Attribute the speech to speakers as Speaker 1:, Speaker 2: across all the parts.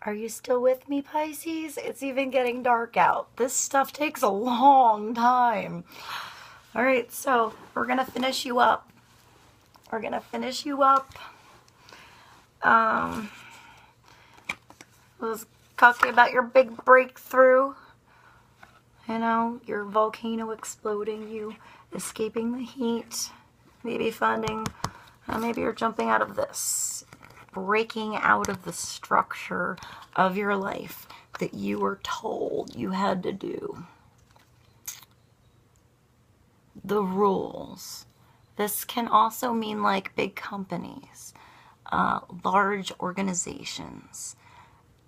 Speaker 1: Are you still with me, Pisces? It's even getting dark out. This stuff takes a long time. All right, so we're going to finish you up. We're going to finish you up. Was talking about your big breakthrough. You know, your volcano exploding, you escaping the heat, maybe finding, maybe you're jumping out of this, breaking out of the structure of your life that you were told you had to do. The rules. This can also mean like big companies, large organizations,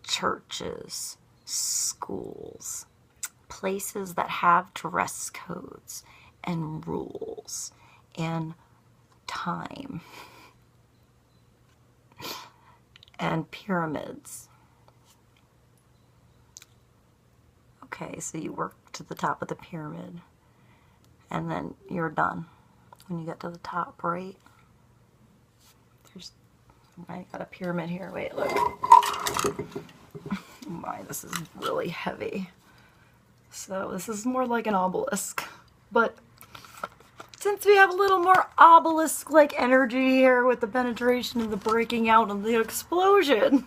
Speaker 1: churches, schools, places that have dress codes and rules and time and pyramids. Okay, so you work to the top of the pyramid and then you're done when you get to the top, right? I got a pyramid here. Wait, look. Oh my, this is really heavy. So this is more like an obelisk. But since we have a little more obelisk-like energy here with the penetration and the breaking out and the explosion,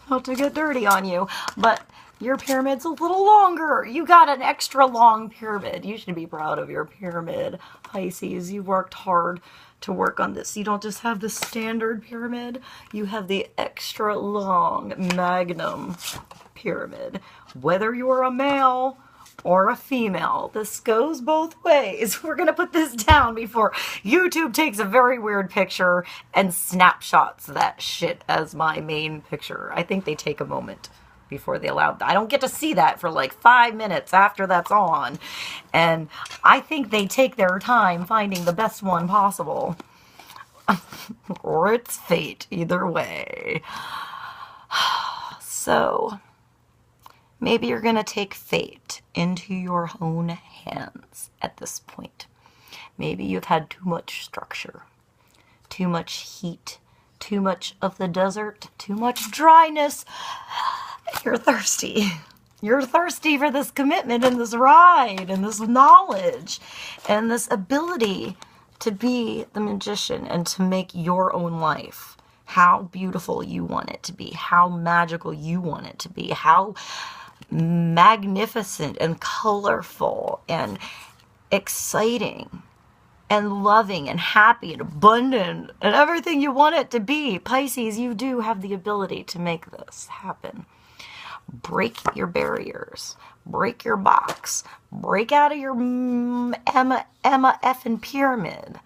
Speaker 1: not to get dirty on you, but your pyramid's a little longer. You got an extra long pyramid. You should be proud of your pyramid, Pisces. You worked hard to work on this. You don't just have the standard pyramid. You have the extra long magnum pyramid. Whether you're a male or a female, this goes both ways. We're going to put this down before YouTube takes a very weird picture and snapshots that shit as my main picture. I think they take a moment before they allow. I don't get to see that for like 5 minutes after that's on. And I think they take their time finding the best one possible. Or it's fate, either way. So maybe you're going to take fate into your own hands at this point. Maybe you've had too much structure, too much heat, too much of the desert, too much dryness. You're thirsty. You're thirsty for this commitment and this ride and this knowledge and this ability to be the magician and to make your own life how beautiful you want it to be, how magical you want it to be, how magnificent and colorful and exciting and loving and happy and abundant and everything you want it to be. Pisces, you do have the ability to make this happen. Break your barriers, break your box, break out of your Emma effing pyramid,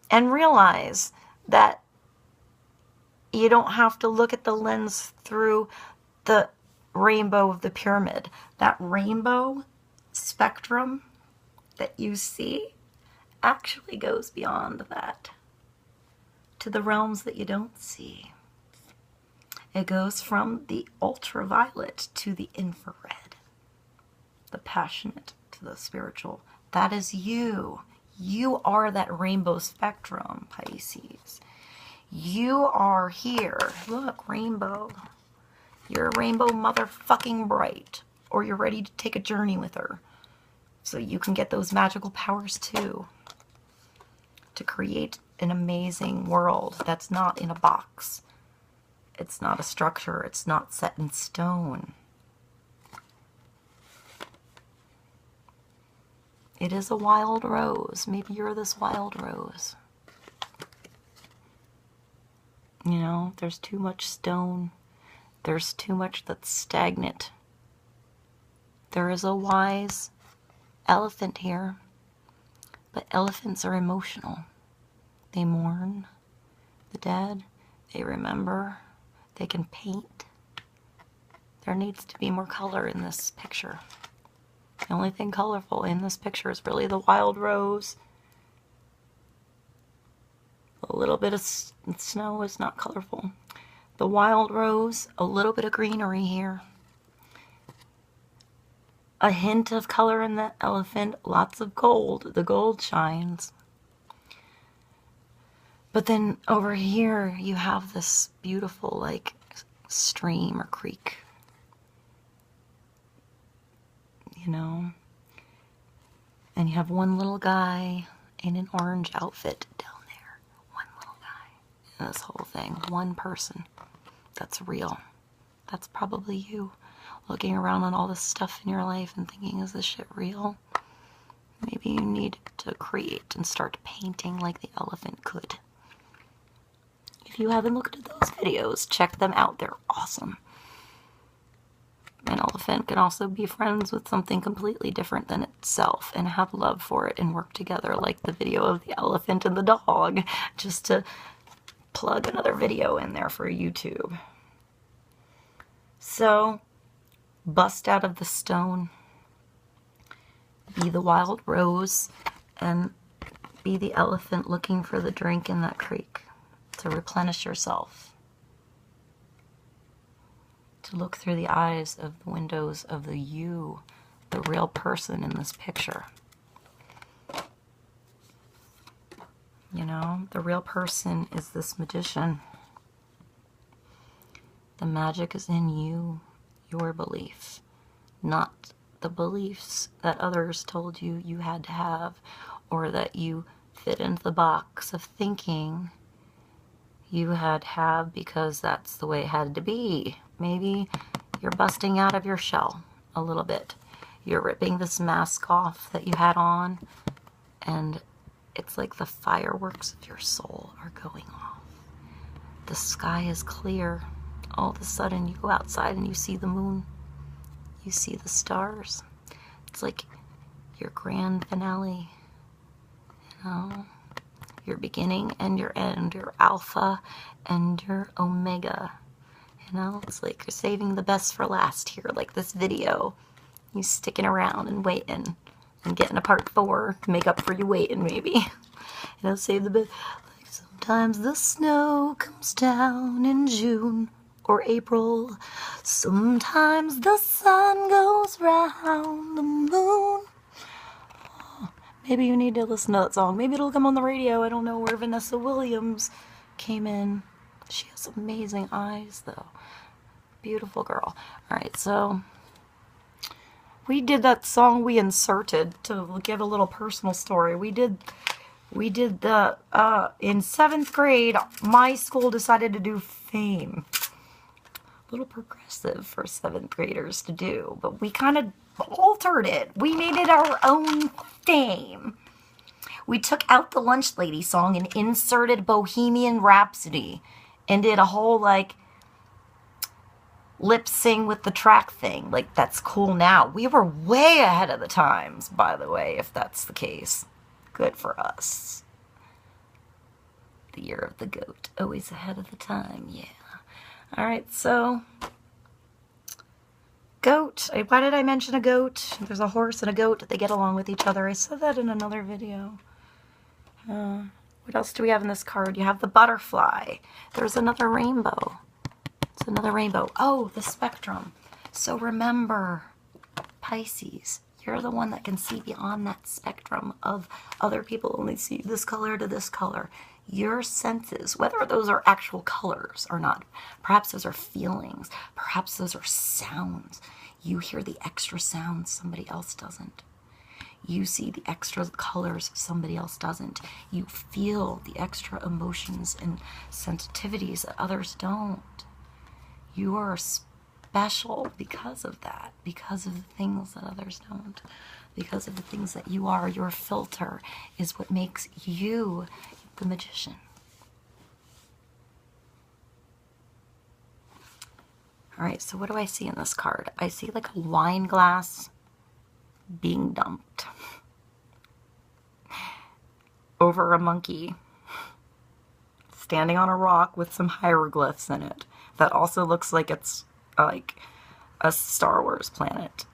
Speaker 1: and realize that you don't have to look at the lens through the rainbow of the pyramid. That rainbow spectrum that you see actually goes beyond that to the realms that you don't see. It goes from the ultraviolet to the infrared, the passionate to the spiritual. That is you. You are that rainbow spectrum, Pisces. You are here. Look, rainbow. You're a rainbow motherfucking bright. Or you're ready to take a journey with her. So you can get those magical powers too. To create an amazing world that's not in a box. It's not a structure. It's not set in stone. It is a wild rose. Maybe you're this wild rose. You know, there's too much stone. There's too much that's stagnant. There is a wise elephant here. But elephants are emotional. They mourn the dead. They remember. They can paint. There needs to be more color in this picture. The only thing colorful in this picture is really the wild rose. A little bit of snow is not colorful. The wild rose, a little bit of greenery here. A hint of color in the elephant, lots of gold. The gold shines. But then over here you have this beautiful, like, stream or creek. You know? And you have one little guy in an orange outfit down there. One little guy in this whole thing. One person that's real. That's probably you. Looking around on all this stuff in your life and thinking, is this shit real? Maybe you need to create and start painting like the elephant could. If you haven't looked at those videos, check them out. They're awesome. An elephant can also be friends with something completely different than itself and have love for it and work together, like the video of the elephant and the dog, just to plug another video in there for YouTube. So, bust out of the stone, be the wild rose, and be the elephant looking for the drink in that creek to replenish yourself. To look through the eyes of the windows of the you, the real person in this picture. You know, the real person is this magician. The magic is in you, your belief, not the beliefs that others told you you had to have, or that you fit into the box of thinking you had to have because that's the way it had to be. Maybe you're busting out of your shell a little bit. You're ripping this mask off that you had on, and it's like the fireworks of your soul are going off. The sky is clear. All of a sudden you go outside and you see the moon. You see the stars. It's like your grand finale. You know? Your beginning and your end. Your alpha and your omega. You know, it's like you're saving the best for last here, like this video. You sticking around and waiting and getting a part 4 to make up for you waiting, maybe. You know, save the best. Like sometimes the snow comes down in June or April. Sometimes the sun goes round the moon. Oh, maybe you need to listen to that song. Maybe it'll come on the radio. I don't know where Vanessa Williams came in. She has amazing eyes, though. Beautiful girl. Alright, so we did that song we inserted to give a little personal story. We did the, in 7th grade, my school decided to do Fame. A little progressive for 7th graders to do, but we kind of altered it. We made it our own theme. We took out the Lunch Lady song and inserted Bohemian Rhapsody and did a whole, like, lip sing with the track thing. Like, that's cool now. We were way ahead of the times, by the way, if that's the case. Good for us. The year of the goat. Always ahead of the time, yeah. Alright, so goat. Why did I mention a goat? There's a horse and a goat. They get along with each other. I said that in another video. What else do we have in this card? You have the butterfly. There's another rainbow. It's another rainbow. Oh, the spectrum. So remember, Pisces, you're the one that can see beyond that spectrum of other people only see this color to this color. Your senses, whether those are actual colors or not, perhaps those are feelings, perhaps those are sounds. You hear the extra sounds somebody else doesn't. You see the extra colors somebody else doesn't. You feel the extra emotions and sensitivities that others don't. You are special because of that, because of the things that others don't, because of the things that you are. Your filter is what makes you the magician. Alright, so what do I see in this card? I see like a wine glass being dumped over a monkey standing on a rock with some hieroglyphs in it that also looks like it's like a Star Wars planet.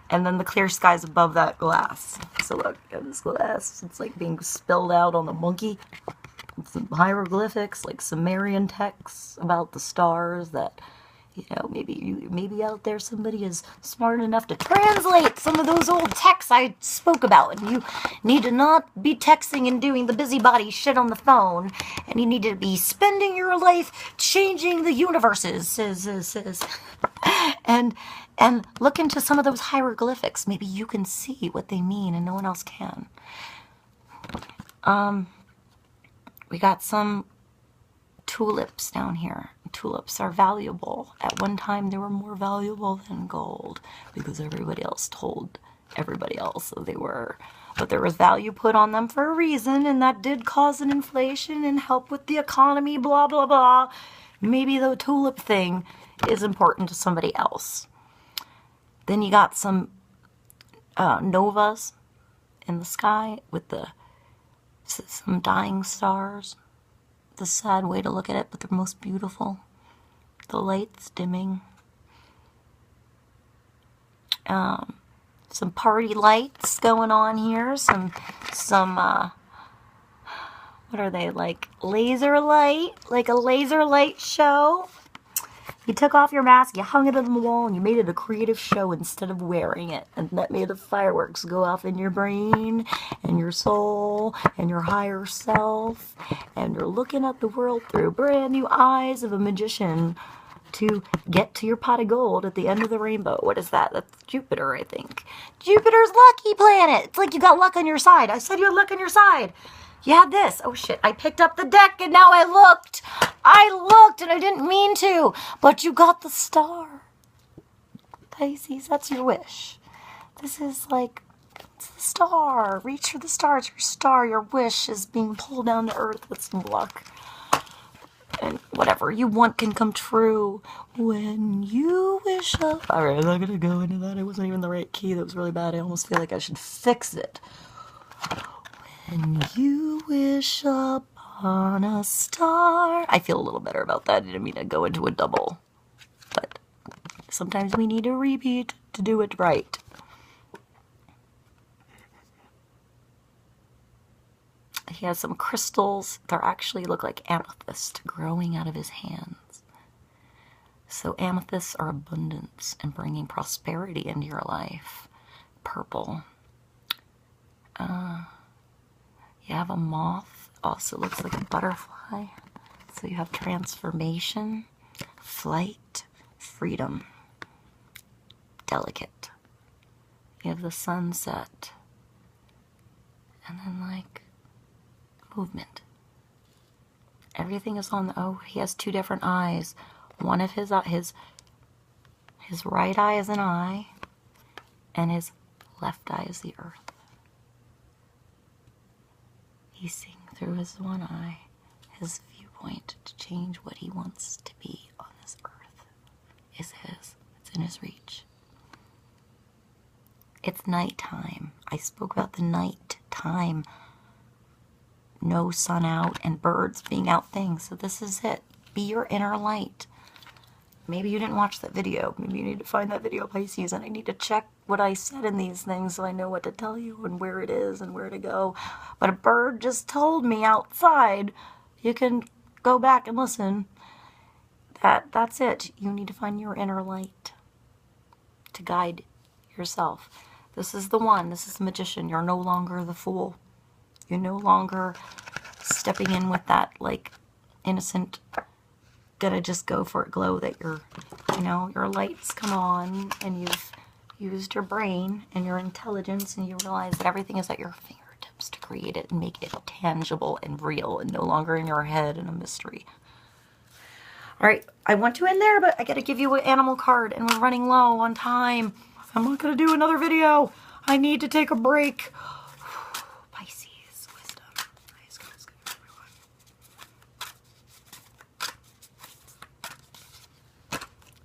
Speaker 1: And then the clear skies above that glass. So look at this glass. It's like being spilled out on the monkey. Some hieroglyphics, like Sumerian texts about the stars that You know, maybe out there somebody is smart enough to translate some of those old texts I spoke about, and you need to not be texting and doing the busybody shit on the phone, and you need to be spending your life changing the universes, and look into some of those hieroglyphics. Maybe you can see what they mean, and no one else can. We got some tulips down here. Tulips are valuable. At one time, they were more valuable than gold because everybody else told everybody else that they were. But there was value put on them for a reason, and that did cause an inflation and help with the economy, blah, blah, blah. Maybe the tulip thing is important to somebody else. Then you got some novas in the sky with some dying stars. The sad way to look at it, but they're most beautiful. The light's dimming. Some party lights going on here. Some what are they, like laser light? Like a laser light show. You took off your mask, you hung it on the wall, and you made it a creative show instead of wearing it. And that made the fireworks go off in your brain, and your soul, and your higher self. And you're looking at the world through brand new eyes of a magician to get to your pot of gold at the end of the rainbow. What is that? That's Jupiter, I think. Jupiter's lucky planet. It's like you got luck on your side. I said you had luck on your side. You had this. Oh shit, I picked up the deck and now I looked and I didn't mean to. But you got the star. Pisces, that's your wish. This is like, it's the star. Reach for the stars. Your star, your wish is being pulled down to earth with some luck. And whatever you want can come true when you wish up. Alright, I'm not gonna go into that. It wasn't even the right key. That was really bad. I almost feel like I should fix it. When you wish upon a star. I feel a little better about that. I didn't mean to go into a double. But sometimes we need to repeat to do it right. He has some crystals. They actually look like amethyst growing out of his hands. So amethysts are abundance and bringing prosperity into your life. Purple. You have a moth. Also looks like a butterfly. So you have transformation, flight, freedom. Delicate. You have the sunset. And then like movement. Everything is on the, oh, he has two different eyes. One of his right eye is an eye, and his left eye is the earth. He's seeing through his one eye, his viewpoint to change what he wants to be on this earth is his. It's in his reach. It's nighttime. I spoke about the night time. No sun out and birds being out things. So this is it. Be your inner light. Maybe you didn't watch that video. Maybe you need to find that video, Pisces, and I need to check what I said in these things so I know what to tell you and where it is and where to go. But a bird just told me outside. You can go back and listen. That's it. You need to find your inner light to guide yourself. This is the one. This is the magician. You're no longer the fool. You're no longer stepping in with that, like, innocent, gonna just go for it glow that you're, you know, your lights come on and you've used your brain and your intelligence and you realize that everything is at your fingertips to create it and make it tangible and real and no longer in your head and a mystery. All right, I want to end there, but I gotta give you an animal card and we're running low on time. I'm not gonna do another video. I need to take a break.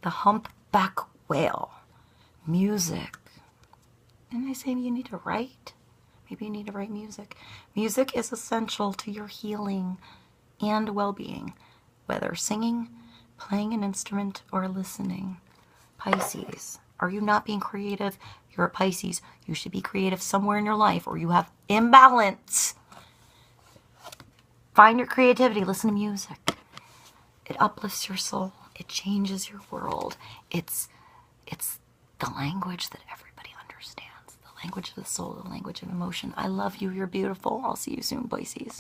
Speaker 1: The humpback whale. Music. Didn't I say you need to write? Maybe you need to write music. Music is essential to your healing and well-being, whether singing, playing an instrument, or listening. Pisces. Are you not being creative? You're a Pisces. You should be creative somewhere in your life or you have imbalance. Find your creativity. Listen to music. It uplifts your soul. It changes your world. It's the language that everybody understands. The language of the soul, the language of emotion. I love you. You're beautiful. I'll see you soon, Pisces.